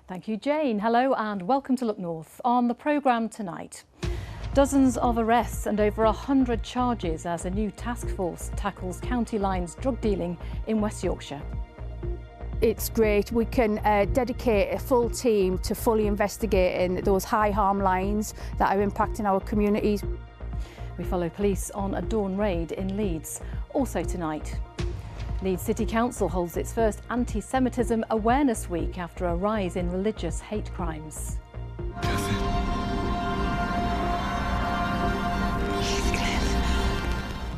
Thank you, Jane. Hello and welcome to Look North. On the programme tonight, dozens of arrests and over 100 charges as a new task force tackles county lines drug dealing in West Yorkshire. It's great. We can dedicate a full team to fully investigating those high harm lines that are impacting our communities. We follow police on a dawn raid in Leeds. Also tonight, Leeds City Council holds its first Anti-Semitism Awareness Week after a rise in religious hate crimes.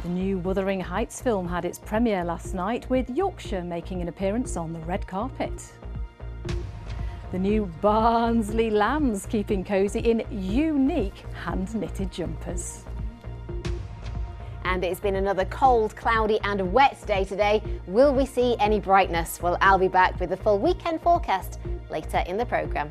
The new Withering Heights film had its premiere last night, with Yorkshire making an appearance on the red carpet. The new Barnsley Lambs keeping cosy in unique hand-knitted jumpers. And it's been another cold, cloudy and wet day today. Will we see any brightness? Well, I'll be back with the full weekend forecast later in the programme.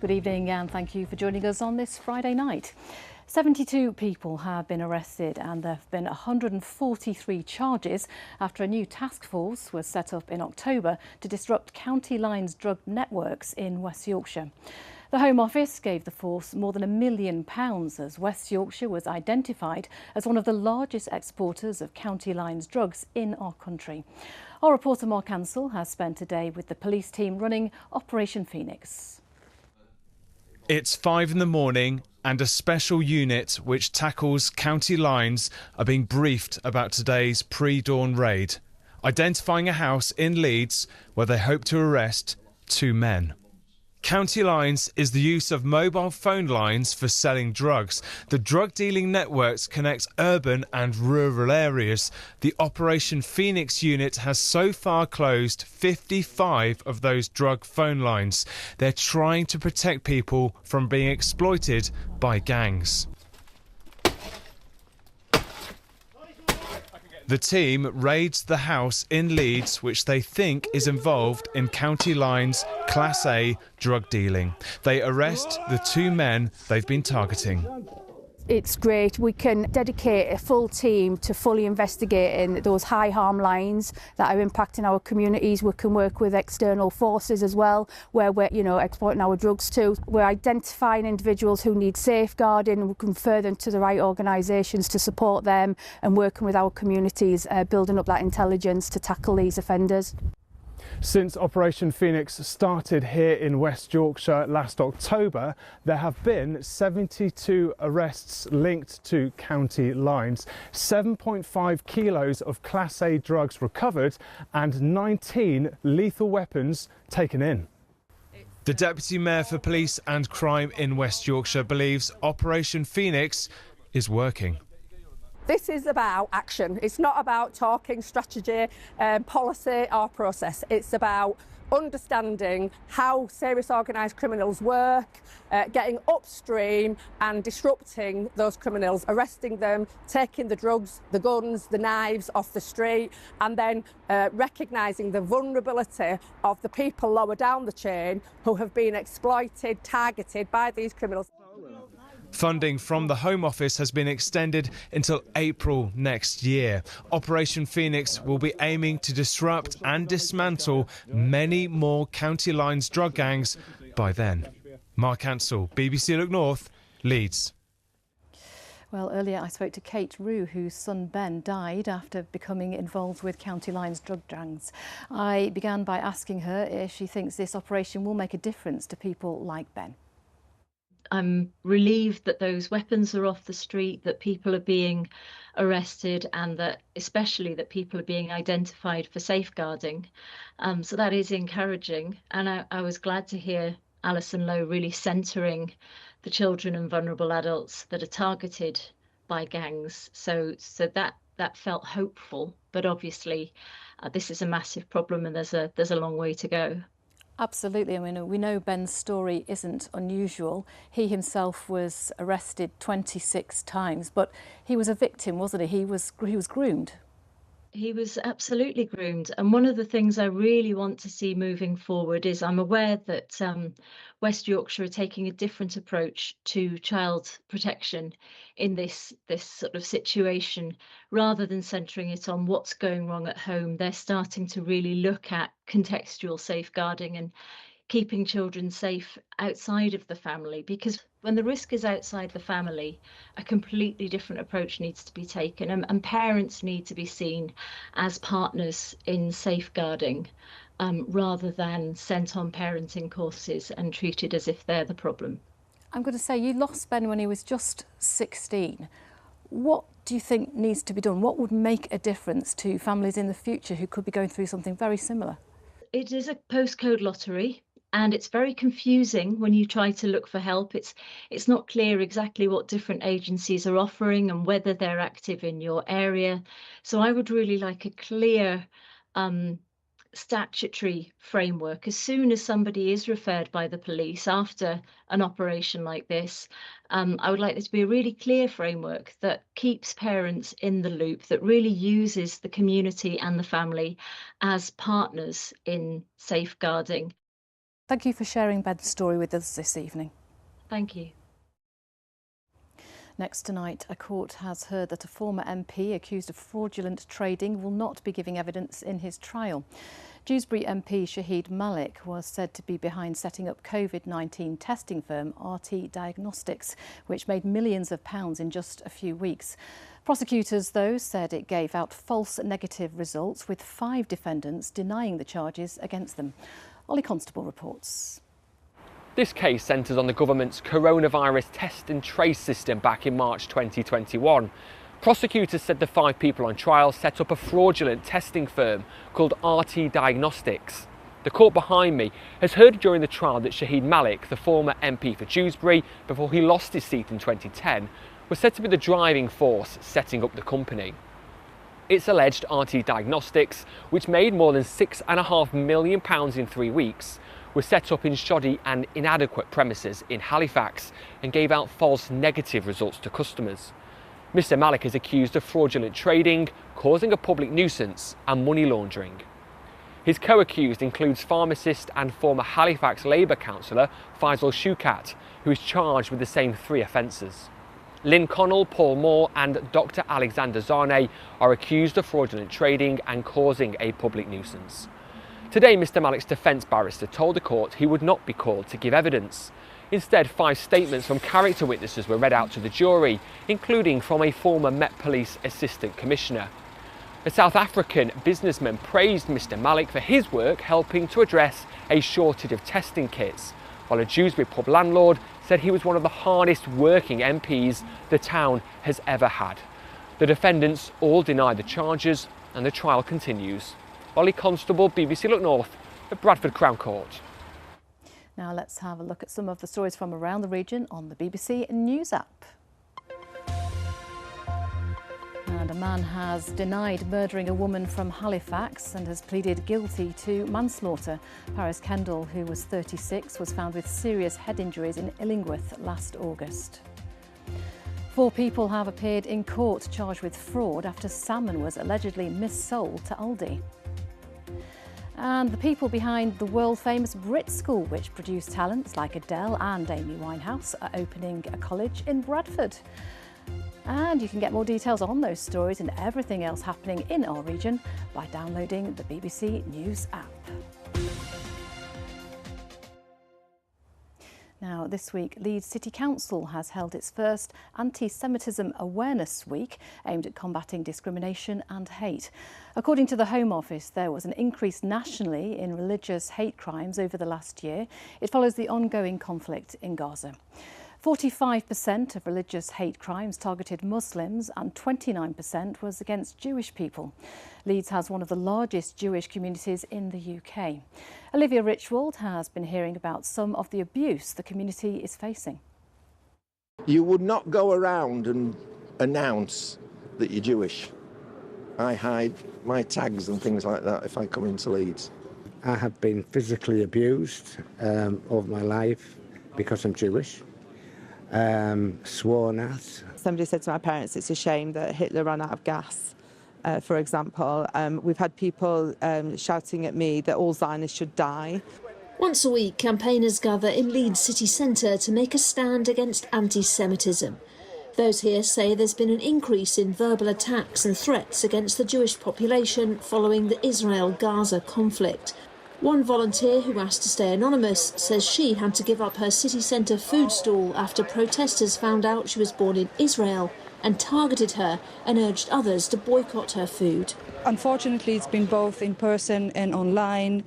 Good evening and thank you for joining us on this Friday night. 72 people have been arrested and there have been 143 charges after a new task force was set up in October to disrupt county lines drug networks in West Yorkshire. The Home Office gave the force more than £1 million as West Yorkshire was identified as one of the largest exporters of county lines drugs in our country. Our reporter Mark Ansell has spent a day with the police team running Operation Phoenix. It's 5 in the morning and a special unit which tackles county lines are being briefed about today's pre-dawn raid, identifying a house in Leeds where they hope to arrest 2 men. County lines is the use of mobile phone lines for selling drugs. The drug dealing networks connect urban and rural areas. The Operation Phoenix unit has so far closed 55 of those drug phone lines. They're trying to protect people from being exploited by gangs. The team raids the house in Leeds which they think is involved in county lines Class A drug dealing. They arrest the 2 men they've been targeting. It's great. We can dedicate a full team to fully investigating those high harm lines that are impacting our communities. We can work with external forces as well, where we're exporting our drugs to. We're identifying individuals who need safeguarding. We can refer them to the right organisations to support them and working with our communities, building up that intelligence to tackle these offenders. Since Operation Phoenix started here in West Yorkshire last October, there have been 72 arrests linked to county lines, 7.5 kilos of Class A drugs recovered and 19 lethal weapons taken in. The Deputy Mayor for Police and Crime in West Yorkshire believes Operation Phoenix is working. This is about action. It's not about talking strategy, policy or process. It's about understanding how serious organised criminals work, getting upstream and disrupting those criminals, arresting them, taking the drugs, the guns, the knives off the street, and then recognising the vulnerability of the people lower down the chain who have been exploited, targeted by these criminals. Funding from the Home Office has been extended until April next year. Operation Phoenix will be aiming to disrupt and dismantle many more county lines drug gangs by then. Mark Ansell, BBC Look North, Leeds. Well, earlier I spoke to Kate Rue, whose son Ben died after becoming involved with county lines drug gangs. I began by asking her if she thinks this operation will make a difference to people like Ben. I'm relieved that those weapons are off the street, that people are being arrested, and that especially that people are being identified for safeguarding. So that is encouraging. And I was glad to hear Alison Lowe really centering the children and vulnerable adults that are targeted by gangs. So that felt hopeful. But obviously, this is a massive problem and there's a long way to go. Absolutely. I mean, we know Ben's story isn't unusual. He himself was arrested 26 times, but he was a victim, wasn't he? He was groomed. He was absolutely groomed. And one of the things I really want to see moving forward is I'm aware that West Yorkshire are taking a different approach to child protection in this sort of situation. Rather than centering it on what's going wrong at home, they're starting to really look at contextual safeguarding and keeping children safe outside of the family, because when the risk is outside the family, a completely different approach needs to be taken, and parents need to be seen as partners in safeguarding, rather than sent on parenting courses and treated as if they're the problem. I'm going to say you lost Ben when he was just 16. What do you think needs to be done? What would make a difference to families in the future who could be going through something very similar? It is a postcode lottery, and it's very confusing when you try to look for help. It's not clear exactly what different agencies are offering and whether they're active in your area. So I would really like a clear statutory framework. As soon as somebody is referred by the police after an operation like this, I would like there to be a really clear framework that keeps parents in the loop, that really uses the community and the family as partners in safeguarding. Thank you for sharing Ben's story with us this evening. Thank you. Next tonight, a court has heard that a former MP accused of fraudulent trading will not be giving evidence in his trial. Dewsbury MP Shahid Malik was said to be behind setting up COVID-19 testing firm Anti-Diagnostics, which made millions of pounds in just a few weeks. Prosecutors, though, said it gave out false negative results, with 5 defendants denying the charges against them. Ollie Constable reports. This case centres on the government's coronavirus test and trace system back in March 2021. Prosecutors said the 5 people on trial set up a fraudulent testing firm called RT Diagnostics. The court behind me has heard during the trial that Shahid Malik, the former MP for Dewsbury before he lost his seat in 2010, was said to be the driving force setting up the company. It's alleged RT Diagnostics, which made more than £6.5 million in 3 weeks, was set up in shoddy and inadequate premises in Halifax and gave out false negative results to customers. Mr Malik is accused of fraudulent trading, causing a public nuisance and money laundering. His co-accused includes pharmacist and former Halifax Labour councillor Faisal Shukat, who is charged with the same 3 offences. Lynn Connell, Paul Moore and Dr Alexander Zarnay are accused of fraudulent trading and causing a public nuisance. Today, Mr Malik's defence barrister told the court he would not be called to give evidence. Instead, 5 statements from character witnesses were read out to the jury, including from a former Met Police Assistant Commissioner. A South African businessman praised Mr Malik for his work helping to address a shortage of testing kits, while a Dewsbury pub landlord said he was one of the hardest working MPs the town has ever had. The defendants all denied the charges and the trial continues. Ollie Constable, BBC Look North at Bradford Crown Court. Now let's have a look at some of the stories from around the region on the BBC News app. And a man has denied murdering a woman from Halifax and has pleaded guilty to manslaughter. Paris Kendall, who was 36, was found with serious head injuries in Illingworth last August. 4 people have appeared in court charged with fraud after salmon was allegedly missold to Aldi. And the people behind the world-famous Brit School, which produced talents like Adele and Amy Winehouse, are opening a college in Bradford. And you can get more details on those stories and everything else happening in our region by downloading the BBC News app. Now, this week, Leeds City Council has held its first Anti-Semitism Awareness Week aimed at combating discrimination and hate. According to the Home Office, there was an increase nationally in religious hate crimes over the last year. It follows the ongoing conflict in Gaza. 45% of religious hate crimes targeted Muslims and 29% was against Jewish people. Leeds has one of the largest Jewish communities in the UK. Olivia Richwald has been hearing about some of the abuse the community is facing. You would not go around and announce that you're Jewish. I hide my tags and things like that if I come into Leeds. I have been physically abused over my life because I'm Jewish. Sworn at. Somebody said to my parents it's a shame that Hitler ran out of gas for example. We've had people shouting at me that all Zionists should die. Once a week, campaigners gather in Leeds city centre to make a stand against anti-Semitism. Those here say there's been an increase in verbal attacks and threats against the Jewish population following the Israel-Gaza conflict. One volunteer who asked to stay anonymous says she had to give up her city centre food stall after protesters found out she was born in Israel and targeted her and urged others to boycott her food. Unfortunately, it's been both in person and online.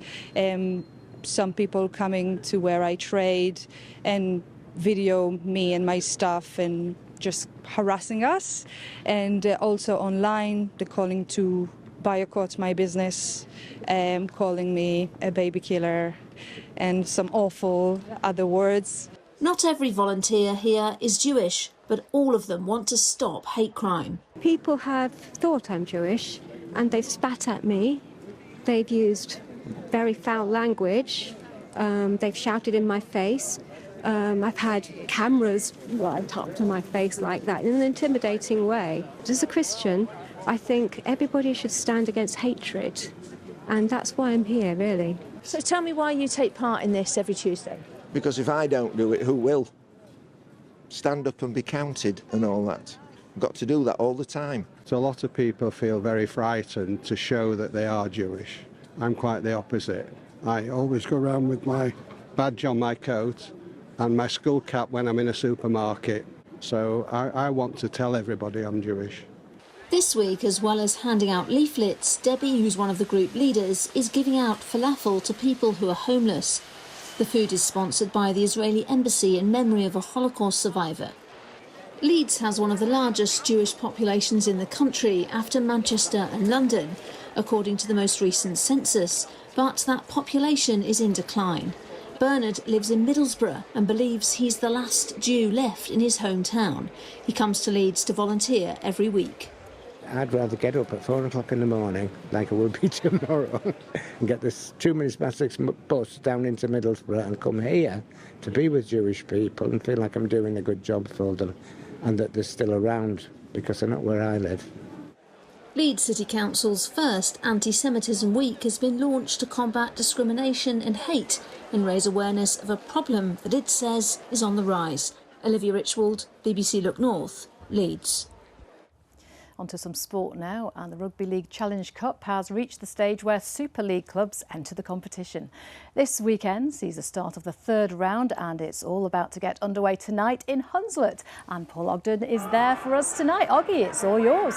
Some people coming to where I trade and video me and my stuff and just harassing us. And also online, they're calling to boycott my business, calling me a baby killer and some awful other words. Not every volunteer here is Jewish, but all of them want to stop hate crime. People have thought I'm Jewish and they've spat at me. They've used very foul language. They've shouted in my face. I've had cameras right up to my face like that in an intimidating way. As a Christian, I think everybody should stand against hatred, and that's why I'm here, really. So tell me why you take part in this every Tuesday. Because if I don't do it, who will? Stand up and be counted and all that. I've got to do that all the time. So a lot of people feel very frightened to show that they are Jewish. I'm quite the opposite. I always go around with my badge on my coat and my school cap when I'm in a supermarket. So I want to tell everybody I'm Jewish. This week, as well as handing out leaflets, Debbie, who's one of the group leaders, is giving out falafel to people who are homeless. The food is sponsored by the Israeli embassy in memory of a Holocaust survivor. Leeds has one of the largest Jewish populations in the country after Manchester and London, according to the most recent census, but that population is in decline. Bernard lives in Middlesbrough and believes he's the last Jew left in his hometown. He comes to Leeds to volunteer every week. I'd rather get up at 4 o'clock in the morning, like I will be tomorrow, and get this 2 minutes past 6 bus down into Middlesbrough and come here to be with Jewish people and feel like I'm doing a good job for them and that they're still around because they're not where I live. Leeds City Council's first Anti-Semitism Week has been launched to combat discrimination and hate and raise awareness of a problem that it says is on the rise. Olivia Richwald, BBC Look North, Leeds. On to some sport now, and the Rugby League Challenge Cup has reached the stage where Super League clubs enter the competition. This weekend sees the start of the third round, and it's all about to get underway tonight in Hunslet. And Paul Ogden is there for us tonight. Oggy, it's all yours.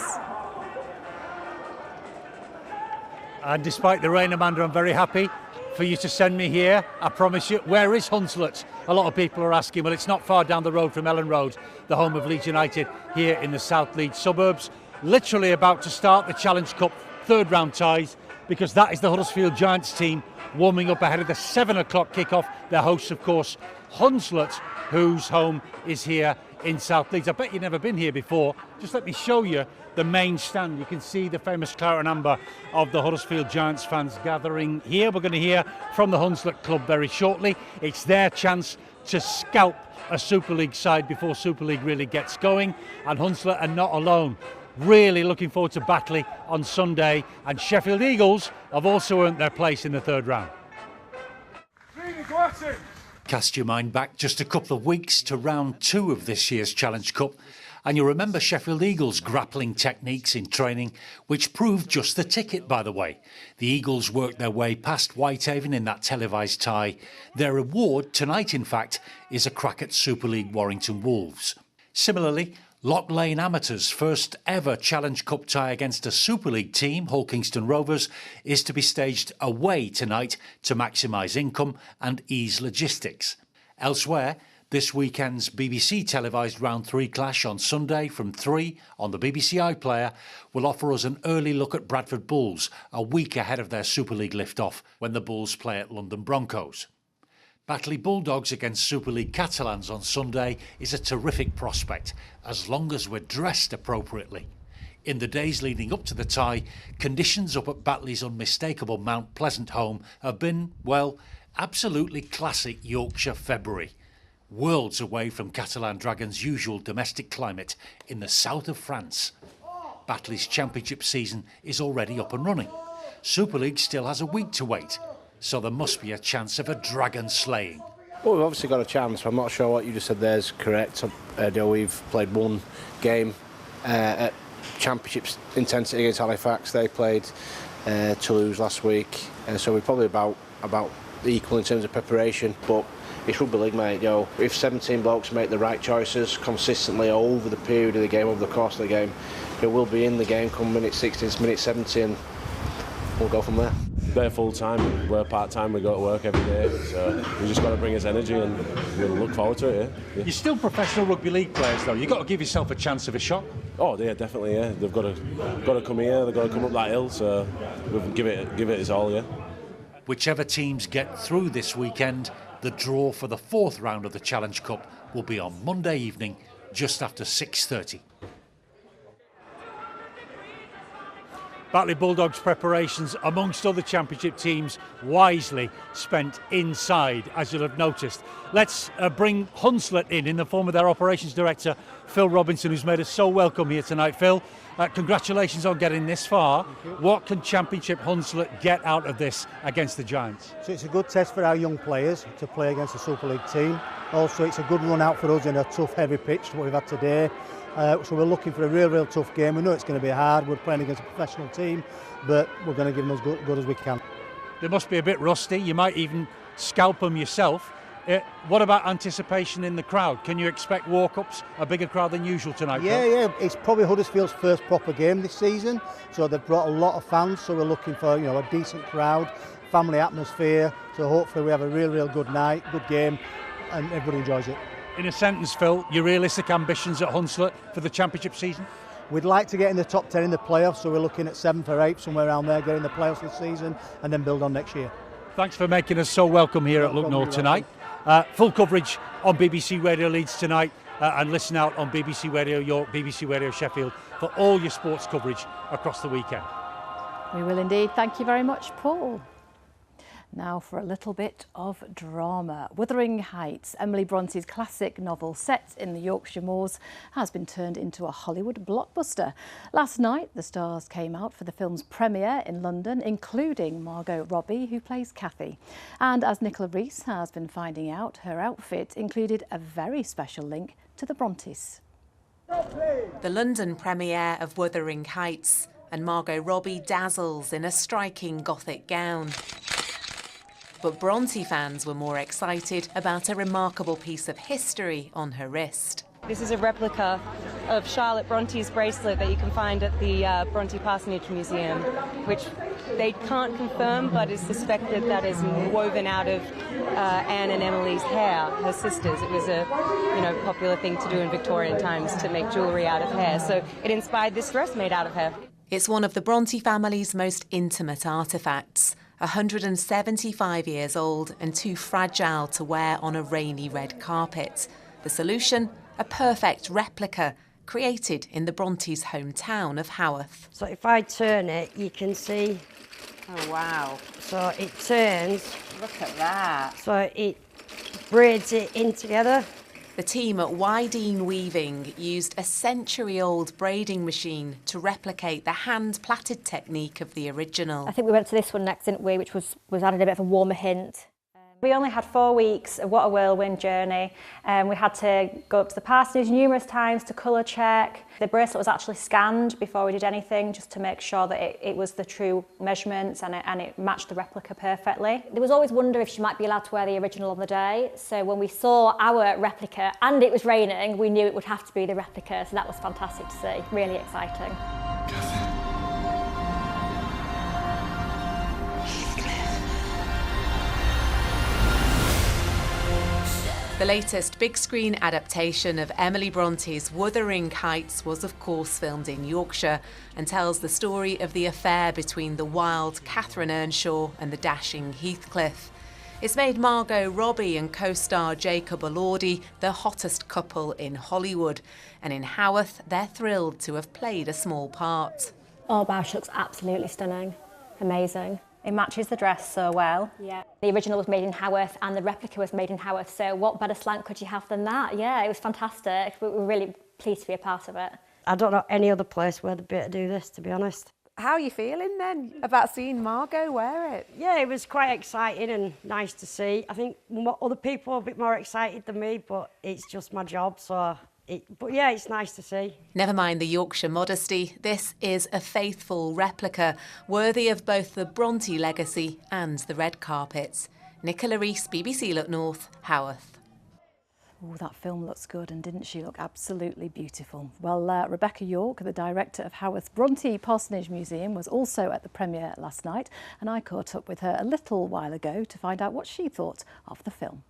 And despite the rain, Amanda, I'm very happy for you to send me here. I promise you. Where is Hunslet? A lot of people are asking. Well, it's not far down the road from Ellen Road, the home of Leeds United, here in the South Leeds suburbs. Literally about to start the Challenge Cup third round ties, because that is the Huddersfield Giants team warming up ahead of the 7 o'clock kickoff. Their hosts, of course, Hunslet, whose home is here in South Leeds. I bet you've never been here before. Just let me show you the main stand. You can see the famous claret and amber of the Huddersfield Giants fans gathering here. We're going to hear from the Hunslet club very shortly. It's their chance to scalp a Super League side before Super League really gets going. And Hunslet are not alone. Really looking forward to Batley on Sunday. And Sheffield Eagles have also earned their place in the third round. Cast your mind back just a couple of weeks to round 2 of this year's Challenge Cup, and you'll remember Sheffield Eagles' grappling techniques in training, which proved just the ticket, by the way. The Eagles worked their way past Whitehaven in that televised tie. Their reward tonight, in fact, is a crack at Super League Warrington Wolves. Similarly, Loch Lane Amateurs' first ever Challenge Cup tie against a Super League team, Hull Kingston Rovers, is to be staged away tonight to maximise income and ease logistics. Elsewhere, this weekend's BBC televised Round 3 clash on Sunday from 3 on the BBC iPlayer will offer us an early look at Bradford Bulls, a week ahead of their Super League lift-off when the Bulls play at London Broncos. Batley Bulldogs against Super League Catalans on Sunday is a terrific prospect, as long as we're dressed appropriately. In the days leading up to the tie, conditions up at Batley's unmistakable Mount Pleasant home have been, well, absolutely classic Yorkshire February. Worlds away from Catalan Dragons' usual domestic climate in the south of France. Batley's Championship season is already up and running. Super League still has a week to wait, so there must be a chance of a dragon slaying. Well, we've obviously got a chance. I'm not sure what you just said there is correct. We've played one game at Championship intensity against Halifax. They played Toulouse last week, so we're probably about equal in terms of preparation. But it's Rugby League, mate. If 17 blokes make the right choices consistently over the period of the game, over the course of the game, we'll be in the game come minute 60 to minute 70, and we'll go from there. They're full-time, we're part-time, we go to work every day, so we just got to bring us energy and we'll look forward to it, yeah. You're still professional rugby league players, though. You've got to give yourself a chance of a shot. Oh, yeah, definitely, yeah. They've got to come here, they've got to come up that hill, so we'll give it its all, yeah. Whichever teams get through this weekend, the draw for the 4th round of the Challenge Cup will be on Monday evening, just after 6:30. Batley Bulldogs preparations, amongst other championship teams, wisely spent inside, as you'll have noticed. Let's bring Hunslet in the form of their operations director, Phil Robinson, who's made us so welcome here tonight. Phil, congratulations on getting this far. What can Championship Hunslet get out of this against the Giants? So it's a good test for our young players to play against the Super League team. Also, it's a good run out for us in a tough, heavy pitch, what we've had today. So we're looking for a real tough game. We know it's going to be hard. We're playing against a professional team, but we're going to give them as good as we can. They must be a bit rusty. You might even scalp them yourself. What about anticipation in the crowd? Can you expect walk-ups, a bigger crowd than usual tonight? Yeah. It's probably Huddersfield's first proper game this season, so they've brought a lot of fans. So we're looking for a decent crowd, family atmosphere. So hopefully we have a real good night, good game, and everybody enjoys it. In a sentence, Phil, your realistic ambitions at Hunslet for the championship season? We'd like to get in the top 10 in the playoffs, so we're looking at 7th or 8th, somewhere around there, getting the playoffs this season, and then build on next year. Thanks for making us so welcome here at Look North tonight. Full coverage on BBC Radio Leeds tonight, and listen out on BBC Radio York, BBC Radio Sheffield for all your sports coverage across the weekend. We will indeed. Thank you very much, Paul. Now for a little bit of drama. Wuthering Heights, Emily Bronte's classic novel set in the Yorkshire moors, has been turned into a Hollywood blockbuster. Last night, the stars came out for the film's premiere in London, including Margot Robbie, who plays Kathy. And as Nicola Reese has been finding out, her outfit included a very special link to the Brontes. The London premiere of Wuthering Heights, and Margot Robbie dazzles in a striking Gothic gown. But Bronte fans were more excited about a remarkable piece of history on her wrist. This is a replica of Charlotte Bronte's bracelet that you can find at the Bronte Parsonage Museum, which they can't confirm, but is suspected that is woven out of Anne and Emily's hair, her sisters. It was a popular thing to do in Victorian times, to make jewellery out of hair. So it inspired this dress made out of hair. It's one of the Bronte family's most intimate artefacts. 175 years old and too fragile to wear on a rainy red carpet. The solution? A perfect replica created in the Brontes' hometown of Haworth. So if I turn it, you can see. Oh, wow. So it turns. Look at that. So it braids it in together. The team at Wydeen Weaving used a century-old braiding machine to replicate the hand-plaited technique of the original. I think we went to this one next, didn't we, which was added a bit of a warmer hint. We only had 4 weeks of what a whirlwind journey. We had to go up to the parsonage numerous times to colour check. The bracelet was actually scanned before we did anything, just to make sure that it was the true measurements and it matched the replica perfectly. There was always wonder if she might be allowed to wear the original on the day. So when we saw our replica and it was raining, we knew it would have to be the replica. So that was fantastic to see, really exciting. The latest big screen adaptation of Emily Bronte's Wuthering Heights was of course filmed in Yorkshire and tells the story of the affair between the wild Catherine Earnshaw and the dashing Heathcliff. It's made Margot Robbie and co-star Jacob Elordi the hottest couple in Hollywood, and in Haworth they're thrilled to have played a small part. Oh wow, she looks absolutely stunning. Amazing. It matches the dress so well. Yeah. The original was made in Haworth and the replica was made in Haworth, so what better slant could you have than that? Yeah, it was fantastic. We were really pleased to be a part of it. I don't know any other place where they'd be able to do this, to be honest. How are you feeling then about seeing Margot wear it? Yeah, it was quite exciting and nice to see. I think other people are a bit more excited than me, but it's just my job, so... But yeah, it's nice to see. Never mind the Yorkshire modesty, this is a faithful replica, worthy of both the Bronte legacy and the red carpets. Nicola Rees, BBC Look North, Haworth. Oh, that film looks good, and didn't she look absolutely beautiful? Well, Rebecca York, the director of Haworth Bronte Parsonage Museum, was also at the premiere last night, and I caught up with her a little while ago to find out what she thought of the film.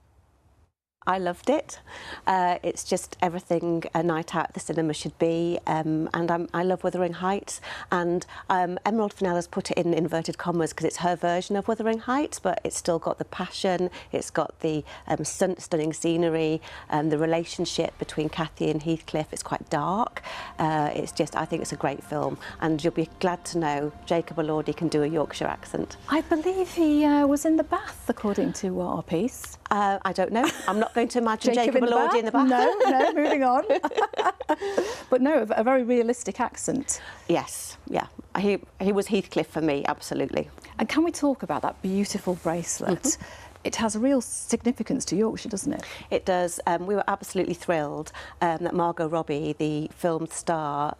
I loved it. It's just everything a night out at the cinema should be, and I love Withering Heights, and Emerald Fennella's put it in inverted commas because it's her version of Withering Heights, but it's still got the passion, it's got the stunning scenery, the relationship between Cathy and Heathcliff. It's quite dark. It's just, I think it's a great film, and you'll be glad to know Jacob Elordi can do a Yorkshire accent. I believe he was in the bath, according to our piece. I don't know. I'm not going to imagine Jacob Elordi in the bath. No, moving on. But no, a very realistic accent. Yes, yeah. He was Heathcliff for me, absolutely. And can we talk about that beautiful bracelet? Mm-hmm. It has a real significance to Yorkshire, doesn't it? It does. We were absolutely thrilled that Margot Robbie, the film star,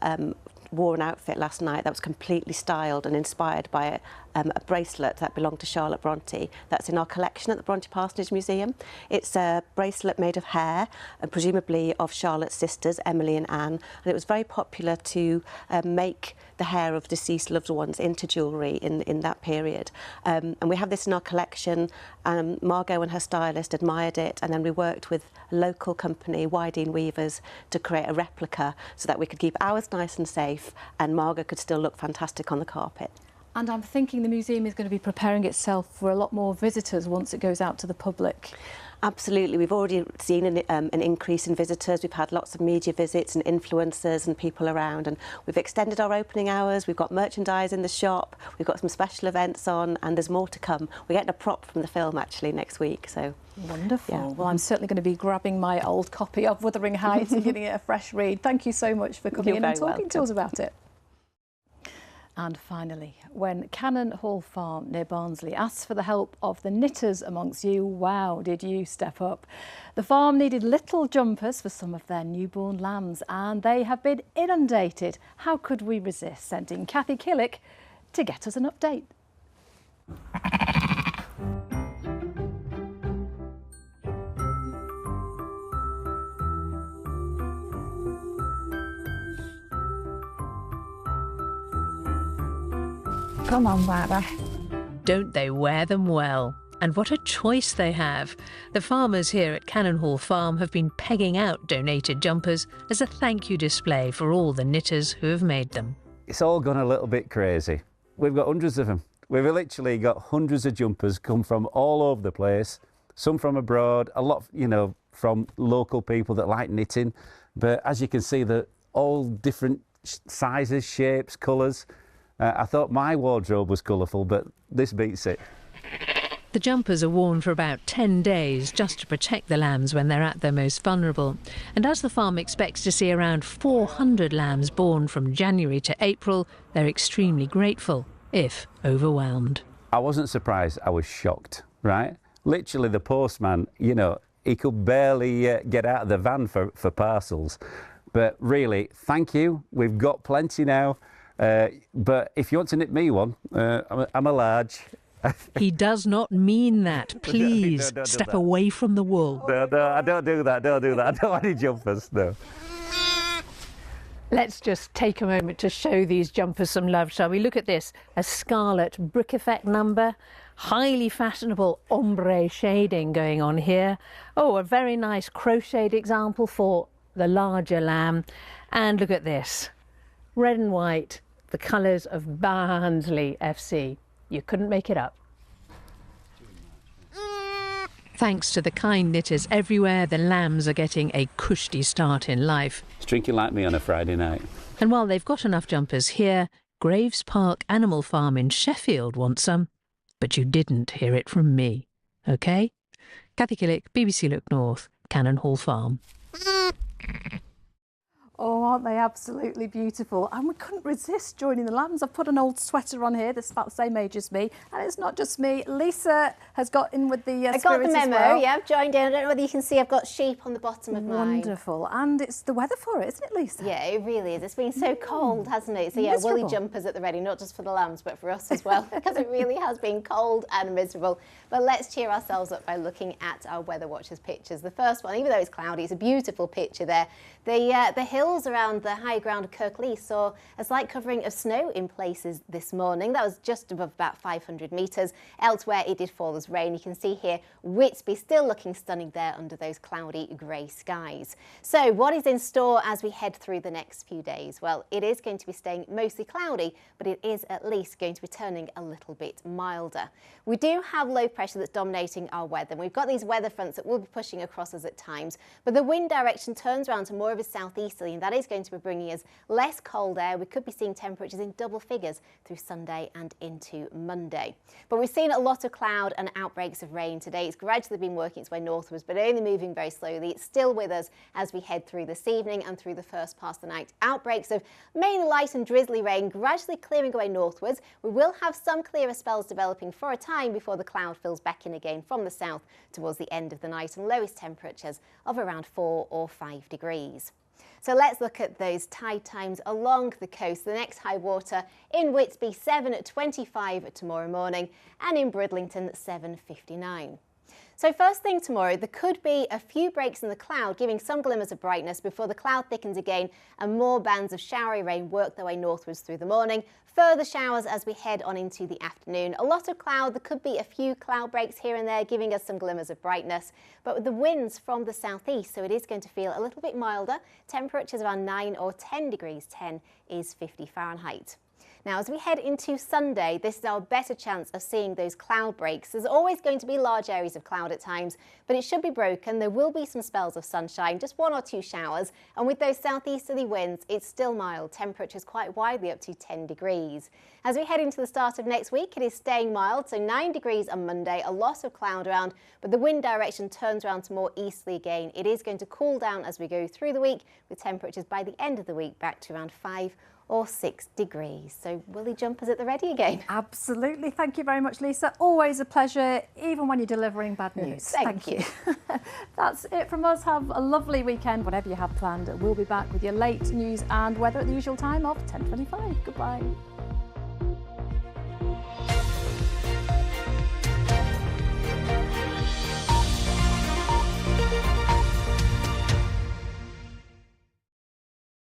wore an outfit last night that was completely styled and inspired by a bracelet that belonged to Charlotte Bronte that's in our collection at the Bronte Parsonage Museum. It's a bracelet made of hair, and presumably of Charlotte's sisters, Emily and Anne, and it was very popular to make the hair of deceased loved ones into jewellery in that period. And we have this in our collection. Margot and her stylist admired it, and then we worked with a local company, Wydeen Weavers, to create a replica so that we could keep ours nice and safe, and Margot could still look fantastic on the carpet. And I'm thinking the museum is going to be preparing itself for a lot more visitors once it goes out to the public. Absolutely. We've already seen an increase in visitors. We've had lots of media visits and influencers and people around, and we've extended our opening hours. We've got merchandise in the shop. We've got some special events on, and there's more to come. We're getting a prop from the film actually next week. So wonderful. Yeah. Well, I'm certainly going to be grabbing my old copy of Wuthering Heights and giving it a fresh read. Thank you so much for coming in and talking to us about it. And finally, when Cannon Hall Farm near Barnsley asks for the help of the knitters amongst you, wow, did you step up. The farm needed little jumpers for some of their newborn lambs, and they have been inundated. How could we resist sending Kathy Killick to get us an update? Come on, Barbara. Don't they wear them well? And what a choice they have. The farmers here at Cannon Hall Farm have been pegging out donated jumpers as a thank you display for all the knitters who have made them. It's all gone a little bit crazy. We've got hundreds of them. We've literally got hundreds of jumpers come from all over the place, some from abroad, a lot, you know, from local people that like knitting. But as you can see, they're all different sizes, shapes, colours. I thought my wardrobe was colourful, but this beats it. The jumpers are worn for about 10 days just to protect the lambs when they're at their most vulnerable. And as the farm expects to see around 400 lambs born from January to April, they're extremely grateful, if overwhelmed. I wasn't surprised, I was shocked, right? Literally the postman, you know, he could barely get out of the van for parcels. But really, thank you, we've got plenty now. But if you want to knit me one, I'm a large. He does not mean that. Please No, step that. away from the wool. No, I don't do that, don't do that. I don't want any jumpers, no. Let's just take a moment to show these jumpers some love, shall we? Look at this, a scarlet brick effect number, highly fashionable ombre shading going on here. Oh, a very nice crocheted example for the larger lamb. And look at this, red and white, the colours of Barnsley FC. You couldn't make it up. Thanks to the kind knitters everywhere, the lambs are getting a cushy start in life. It's drinking like me on a Friday night. And while they've got enough jumpers here, Graves Park Animal Farm in Sheffield wants some. But you didn't hear it from me, OK? Kathy Killick, BBC Look North, Cannon Hall Farm. Oh, aren't they absolutely beautiful? And we couldn't resist joining the lambs. I've put an old sweater on here that's about the same age as me. And it's not just me. Lisa has got in with the I got the memo, well. yeah, I've joined in. I don't know whether you can see I've got sheep on the bottom of mine. Wonderful. And it's the weather for it, isn't it, Lisa? Yeah, it really is. It's been so cold, hasn't it? So yeah, Miserable. woolly jumpers at the ready, not just for the lambs, but for us as well, because it really has been cold and miserable. But let's cheer ourselves up by looking at our Weather Watchers pictures. The first one, even though it's cloudy, it's a beautiful picture there. The hills around the high ground of Kirklees saw a slight covering of snow in places this morning. That was just above about 500 metres. Elsewhere, it did fall as rain. You can see here Whitby still looking stunning there under those cloudy grey skies. So what is in store as we head through the next few days? Well, it is going to be staying mostly cloudy, but it is at least going to be turning a little bit milder. We do have low pressure that's dominating our weather. We've got these weather fronts that will be pushing across us at times, but the wind direction turns around to more of a southeasterly, and that is going to be bringing us less cold air. We could be seeing temperatures in double figures through Sunday and into Monday. But we've seen a lot of cloud and outbreaks of rain today. It's gradually been working its way northwards, but only moving very slowly. It's still with us as we head through this evening and through the first part of the night. Outbreaks of mainly light and drizzly rain gradually clearing away northwards. We will have some clearer spells developing for a time before the cloud fills back in again from the south towards the end of the night, and lowest temperatures of around 4 or 5 degrees. So let's look at those tide times along the coast. The next high water in Whitby 7:25 tomorrow morning, and in Bridlington 7:59. So first thing tomorrow, there could be a few breaks in the cloud, giving some glimmers of brightness before the cloud thickens again and more bands of showery rain work their way northwards through the morning. Further showers as we head on into the afternoon. A lot of cloud, there could be a few cloud breaks here and there, giving us some glimmers of brightness. But with the winds from the southeast, so it is going to feel a little bit milder. Temperatures around 9 or 10 degrees. 10 is 50 Fahrenheit. Now, as we head into Sunday, this is our better chance of seeing those cloud breaks. There's always going to be large areas of cloud at times, but it should be broken. There will be some spells of sunshine, just 1 or 2 showers. And with those southeasterly winds, it's still mild. Temperatures quite widely up to 10 degrees. As we head into the start of next week, it is staying mild, so 9 degrees on Monday, a lot of cloud around, but the wind direction turns around to more easterly again. It is going to cool down as we go through the week, with temperatures by the end of the week back to around 5 or 6 degrees. So woolly jumpers at the ready again. Absolutely. Thank you very much, Lisa. Always a pleasure, even when you're delivering bad news. Thank you. That's it from us. Have a lovely weekend, whatever you have planned. We'll be back with your late news and weather at the usual time of 10:25. Goodbye.